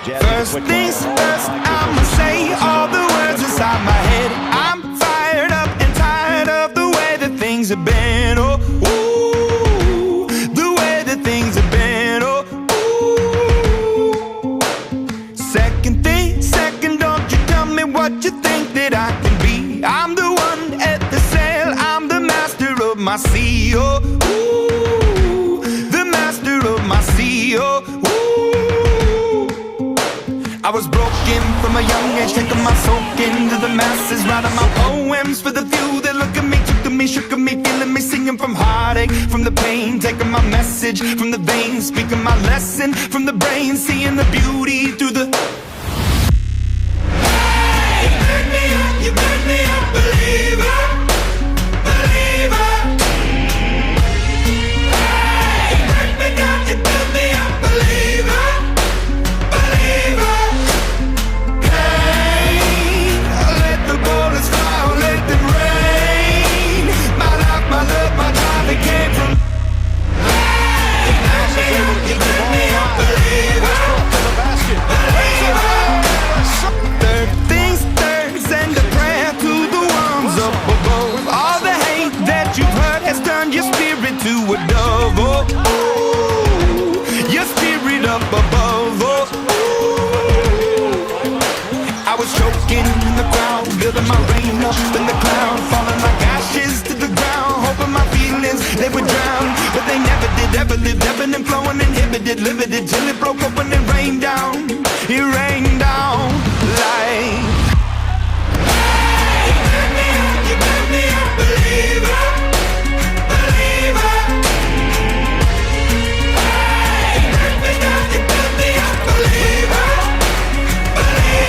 First things first, I'ma say all the words inside my head. I'm fired up and tired of the way that things have been. Oh, ooh, the way that things have been. Oh, ooh. Second thing, second, don't you tell me what you think that I can be. I'm the one at the sail, I'm the master of my sea. Oh, ooh, the master of my sea. Oh, ooh. I was broken from a young age, taking my soak into the masses, writing my poems for the few that look at me, took to me, shook at me, feeling me, singing from heartache, from the pain, taking my message from the veins, speaking my lesson from the brain, seeing the beauty through the... Hey, you made me a believer, believer. Hey, you break me down, you build me a believer, believer. Bullets fly, let them rain. My life, my love, my time, it came from. Hey, you made me a believer, believer. Third things third, send a prayer to the ones up above. All the hate that you've heard has turned your spirit to a dove. Oh, ooh, your spirit up above. Oh, I was choking in the crowd, building my rain up in the cloud, falling like ashes to the ground, hoping my feelings, they would drown, but they never did, ever lived, ebbing and flowing, inhibited, limited, till it broke open and rained down, it rained down like... Hey, you made me a believer, believer. Hey, you break me down, you build me a believer, believer.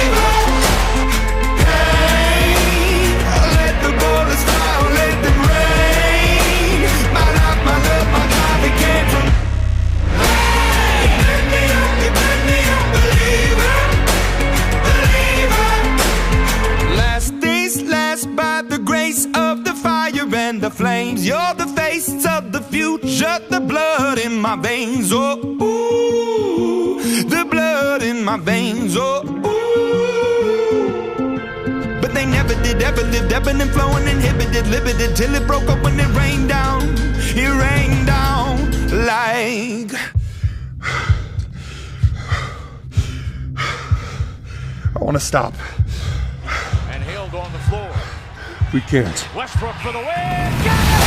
And the flames, you're the face of the future, the blood in my veins, oh, ooh, the blood in my veins, oh, ooh. But they never did, ever lived, ebbing and flowing, inhibited, limited, till it broke up when it rained down like... I want to stop. And Held on the floor. We can't. Westbrook for the win. Got it!